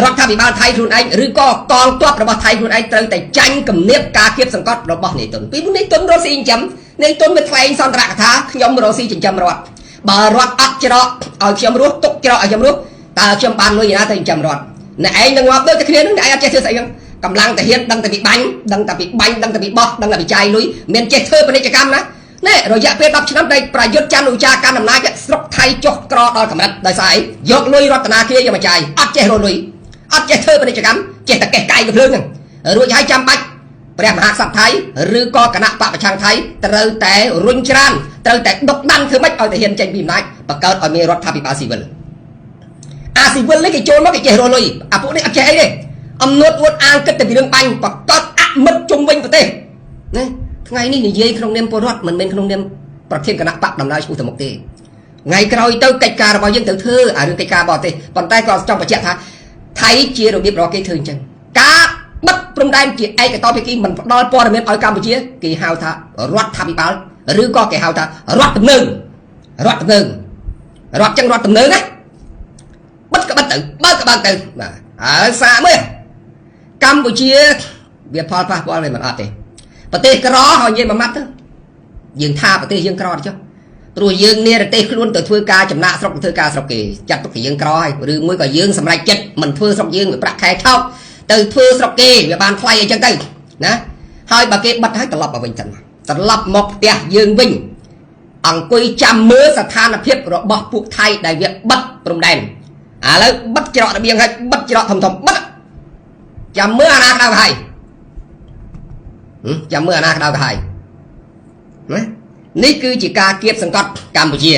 រដ្ឋាភិបាលថៃខ្លួនឯងឬក៏កងទ័ពរបស់ថៃខ្លួនឯងត្រូវតែចាញ់គំនាបការគៀបសង្កត់របស់នាយទុនពីនាយទុនរស់ស៊ីចិញ្ចឹមនាយទុនវាថ្លែងសន្ទរកថាខ្ញុំរស់ស៊ីចិញ្ចឹមរដ្ឋបើរដ្ឋអត់ច្រកឲ្យខ្ញុំរស់ទុកច្រកឲ្យខ្ញុំរស់តើខ្ញុំបានលុយណាទៅចិញ្ចឹមរដ្ឋអ្នកឯងនឹងងាប់ដូចតែគ្នានឹងអ្នកឯងអត់ចេះធ្វើស្អីហ្នឹងកម្លាំងតាហ៊ានដឹងតែពីបាញ់ដឹងតែពីបាញ់ដឹងតែពីបោះដឹងតែពីចាយលុយមានចេះធ្វើពាណិជ្ជកម្មណានេះរយៈពេល10ឆ្នាំដែលប្រយុទ្ធច័ន្ទឧចាកាន់អំណាចស្រុកថៃចុះក្រដល់កម្រិតដោយសារអីយកលុយរដ្ឋាភិបាលយកមកចាយអត់ចេះរលុយអត់ចេះធ្វើពាណិជ្ជកម្មចេះតែកេះកាយភ្លើងហ្នឹងរួចហើយចាំបាច់ព្រះមហាក្សត្រថៃឬក៏គណៈបកប្រឆាំងថៃត្រូវតែរុញច្រានត្រូវតែដុកដាំធ្វើម៉េចឲ្យតែហ៊ានចេញពីអំណាចបង្កើតឲ្យមានរដ្ឋាភិបាលស៊ីវិលអាស៊ីវិលនេះគេចូលមកគេចេះរលុយអាពួកនេះអត់ចេះអីទេអំនួតអួតអាងគិតតែពីរឿងបាញ់បកតអមិត្តជុំវិញប្រទេសណាថ្ងៃនេះនិយាយក្នុងនាមពលរដ្ឋមិនមែនក្នុងនាមប្រធានគណៈបកដំណើរឈ្មោះទៅមុខទេថ្ងៃក្រោយទៅកិច្ចការរបស់យើងទៅធ្វើអារឿងកិច្ចការបរទេសប៉ុន្តែក៏ចង់បញ្ជាក់ថាថៃជារបៀបរបស់គេធ្វើអញ្ចឹងការបិទព្រំដែនជាឯកតោភាគីមិនផ្ដល់ព័ត៌មានឲ្យកម្ពុជាគេហៅថារដ្ឋាភិបាលឬក៏គេហៅថារដ្ឋទំនើងរដ្ឋទំនើងរដ្ឋចឹងរដ្ឋទំនើងណាបិទក៏បិទទៅបើកក៏បើកទៅបាទហើយសាកមើលកម្ពុជាវាផលប៉ះពាល់វាមិនអត់ទេប្រទេសក្រហើយនិយាយមួយម៉ាត់ទៅយើងថាប្រទេសយើងក្រអត់ចុះព្រោះយើងនិរទេសខ្លួនទៅធ្វើការចំណាក់ស្រុកទៅធ្វើការស្រុកគេចាត់ទុកថាយើងក្រហើយឬមួយក៏យើងសម្រេចចិត្តមិនធ្វើស្រុកយើងវាប្រាក់ខែថោកទៅធ្វើស្រុកគេវាបានថ្លៃអីចឹងទៅណាហើយបើគេបិទហើយត្រឡប់មកវិញទៅត្រឡប់មកផ្ទះយើងវិញអង្គុយចាំមើលស្ថានភាពរបស់ពួកថៃដែលវាបិទព្រំដែនឥឡូវបិទច្រករបៀងហើយបិទច្រកធំបិទចាំមើលអាណាក្តៅក្រហាយចាំមើលអាណាក្តៅក្រហាយណានេះគឺជាការគៀបសង្កត់កម្ពុជា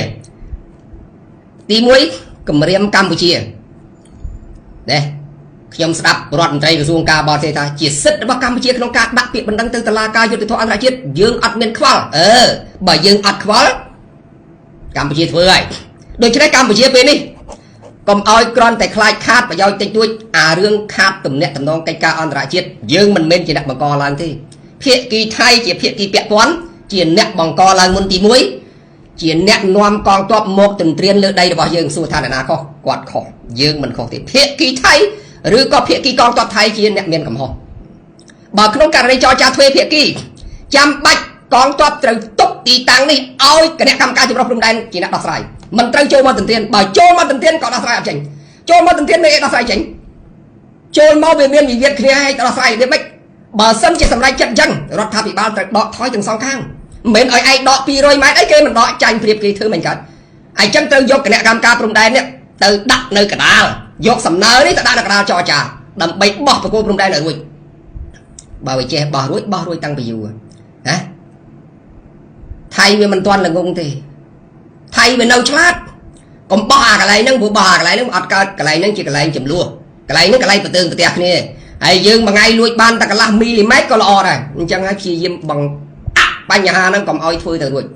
ទី1គម្រាមកម្ពុជាណាខ្ញុំស្ដាប់រដ្ឋមន្ត្រីក្រសួងការបរទេសថាជាសិទ្ធិរបស់កម្ពុជាក្នុងការដាក់ពាក្យបណ្ដឹងទៅតុលាការយុត្តិធម៌អន្តរជាតិយើងអត់មានខ្វល់បើយើងអត់ខ្វល់កម្ពុជាធ្វើហើយដូច្នេះកម្ពុជាពេលនេះកុំឲ្យគ្រាន់តែខ្លាចខាតប្រយោជន៍តិចតួចអារឿងខាតទំនាក់ទំនងកិច្ចការអន្តរជាតិយើងមិនមែនជាអ្នកបង្កឡើងទេភាគីថៃជាភាគីពាក់ព័ន្ធជាអ្នកបង្កឡើងមុនទី1ជាអ្នកនាំកងទ័ពមកទន្ទ្រានលើដីរបស់យើងសួរថាអ្នកណាខុសគាត់ខុសយើងមិនខុសទេភាគីថៃឬក៏ភាគីកងទ័ពថៃជាអ្នកមានកំហុសបើក្នុងករណីចរចាទ្វេភាគីចាំបាច់កងទ័ពត្រូវទុកទីតាំងនេះឲ្យគណៈកម្មការចម្រុះព្រំដែនជាអ្នកដោះស្រាយមិនត្រូវចូលមកទន្ទ្រានបើចូលមកទន្ទ្រានក៏ដោះស្រាយអត់ចេញចូលមកទន្ទ្រានមិនដោះស្រាយចេញចូលមកវាមានវិវាទគ្នាឲ្យដោះស្រាយវាមិនបើសិនជាសម្រេចចិត្តអញ្ចឹងរដ្ឋាភិបាលត្រូវដកថយទាំងសងខាងមិនមែនឲ្យឯងដក200ម៉ែត្រអីគេមិនដកចាញ់ព្រៀបគេធ្វើមិនកើតអញ្ចឹងត្រូវយកគណៈកម្មការព្រំដែននេះទៅដាក់នៅកណ្ដាលយកសំណើនេះទៅដាក់នៅកណ្ដាលចរចាដើម្បីបោះប្រគល់ព្រំដែនឲ្យរួចបើវាចេះបោះរួចតាំងពីយូរណាថៃវាមិនទាន់ល្ងងទេថៃវានៅឆ្លាតកុំបោះអាកន្លែងហ្នឹងព្រោះបោះអាកន្លែងហ្នឹងអត់កើតកន្លែងហ្នឹងជាកន្លែងចំនួនកន្លែងហ្នឹងកន្លែងប្រទើងប្រទះគ្នាហើយយើងមួយថ្ងៃលួចបានតែកន្លះមីលីម៉ែត្រក៏ល្អដែរអញ្ចឹងហើយព្យាយាមបង្បញ្ហាហ្នឹងកុំឲ្យធ្វើទៅរួចឥ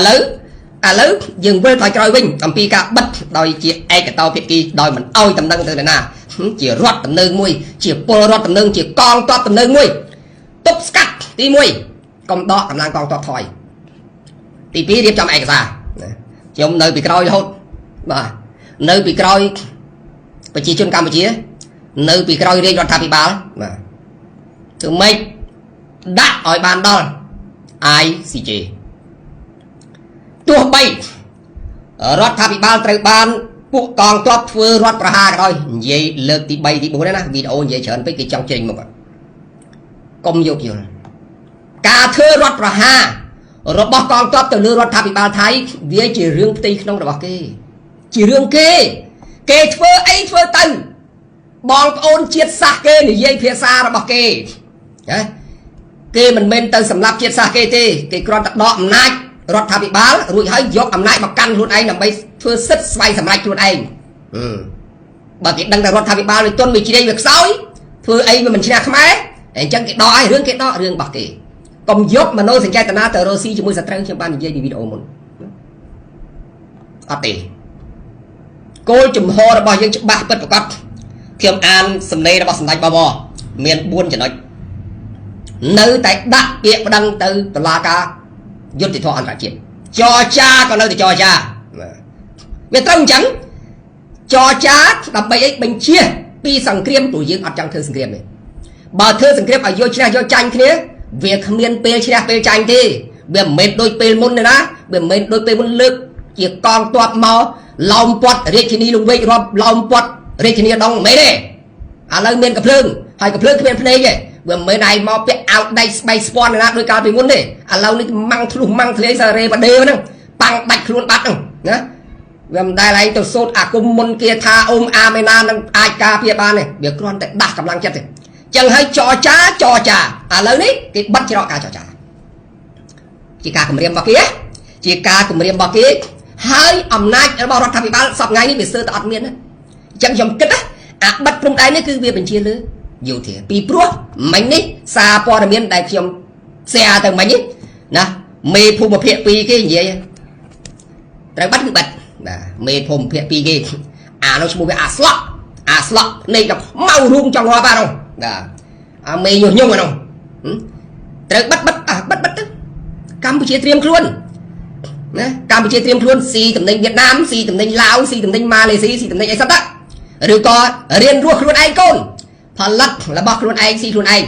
ឡូវយើងវិលថយក្រោយវិញអំពីការបិទដោយជាឯកតោភាគីដោយមិនឲ្យតំណែងទៅណាជារដ្ឋតំណែងមួយជាពលរដ្ឋតំណែងជាកងទ័ពតំណែងមួយទប់ស្កាត់ទី1កុំដកកម្លាំងកងទ័ពថយទី2រៀបចំឯកសារខ្ញុំនៅពីក្រោយរហូតបាទនៅពីក្រោយប្រជាជនកម្ពុជានៅពីក្រោយរាជរដ្ឋាភិបាលបាទធ្វើម៉េចដាក់ឲ្យបានដល់ ICJ ទោះបីរដ្ឋាភិបាលត្រូវបានពួកកងទ័ពធ្វើរដ្ឋប្រហារក៏ដោយនិយាយលើកទី3ទី4ណាវីដេអូនិយាយច្រើនពេកគេចង់ចេញមកកុំយកយល់ការធ្វើរដ្ឋប្រហាររបស់កងទ័ពទៅលើរដ្ឋាភិបាលថៃវាជារឿងផ្ទៃក្នុងរបស់គេជារឿងគេធ្វើអីធ្វើទៅបងប្អូនជាតិសាសន៍គេនិយាយភាសារបស់គេណាគេមិនមែនទៅសម្លាប់ជាតិសាសន៍គេទេគេគ្រាន់តែដកអំណាចរដ្ឋាភិបាលរួចហើយយកអំណាចមកកាន់ខ្លួនឯងដើម្បីធ្វើសិទ្ធិស្វ័យសម្រេចខ្លួនឯងបើគេដឹងតែរដ្ឋាភិបាលវាទន់វាជ្រៃវាខ្សោយធ្វើអីវាមិនឈ្នះខ្មែរអញ្ចឹងគេដកឲ្យរឿងគេដករឿងរបស់គេកុំយកមโนសញ្ចេតនាទៅរស់ស៊ីជាមួយសត្រូវខ្ញុំបាននិយាយពីវីដេអូមុនអត់ទេគោលជំហររបស់យើងច្បាស់ពិតប្រាកដខ្ញុំអានសម្លេងរបស់សម្ដេចបវរមាន4ចំណុចនៅតែដាក់ពាក្យប្តឹងទៅតុលាការយុត្តិធម៌អន្តរជាតិចរចាក៏នៅតែចរចាវាត្រូវអញ្ចឹងចរចាដើម្បីអីបញ្ជា ពីសង្គ្រាមព្រោះយើងអត់ចង់ធ្វើសង្គ្រាមទេបើធ្វើសង្គ្រាមឲ្យយកឈ្នះយកចាញ់គ្នាវាគ្មានពេលឈ្នះពេលចាញ់ទេវាមិនមែនដូចពេលមុនទេណាវាមិនមែនដូចពេលមុនលើកជាកងទ័ពមកឡោមព័ទ្ធរាជធានីលង្វែករាប់ឡោមព័ទ្ធរាជធានីដងមិនមែនទេឥឡូវមានកភ្លើងហើយកភ្លើងគ្មានភ្នែកទេវាមិនមែនឯងមកពាក់អាវដៃស្បៃស្ពាន់ណាដូចកាលពីមុនទេឥឡូវនេះម៉ាំងធ្លុះម៉ាំងធ្លាយសារ៉េបដេហ្នឹងប៉ាំងដាច់ខ្លួនបាត់ហ្នឹងណាវាមិនដែលឯងទៅសូត្រអាគមមុនគាថាអ៊ុំអាមេណានឹងអាចការពារបានទេវាគ្រាន់តែដាស់កម្លាំងចិត្តទេចឹងហើយចរចាឥឡូវនេះគេបិទច្រកការចរចាជាការគម្រាមរបស់គេជាការគម្រាមរបស់គេហើយអំណាចរបស់រដ្ឋាភិបាលសប្តាហ៍នេះវាសើតែអត់មានណាអញ្ចឹងខ្ញុំគិតណាអាបិទព្រំដែននេះគឺវាបញ្ជាលើយោធាពីព្រោះមិញនេះសារព័ត៌មានដែលខ្ញុំแชร์ទៅមិញនេះណាមេភូមិភាគ2គេនិយាយត្រូវបាត់គឺបាត់បាទមេភូមិភាគ2គេអានោះឈ្មោះវាអាស្លក់នៃតែម៉ៅរួមចង់ងាប់បាទនោះបាទអាមេញុះញង់អានោះត្រូវបាត់ទៅកម្ពុជាត្រៀមខ្លួនណាកម្ពុជាត្រៀមខ្លួនស៊ីតំណែងវៀតណាមស៊ីតំណែងឡាវស៊ីតំណែងម៉ាឡេស៊ីស៊ីតំណែងអីសោះតាឬក៏រៀនរស់ខ្លួនឯងកូនផលិតរបស់ខ្លួនឯងស៊ីខ្លួនឯង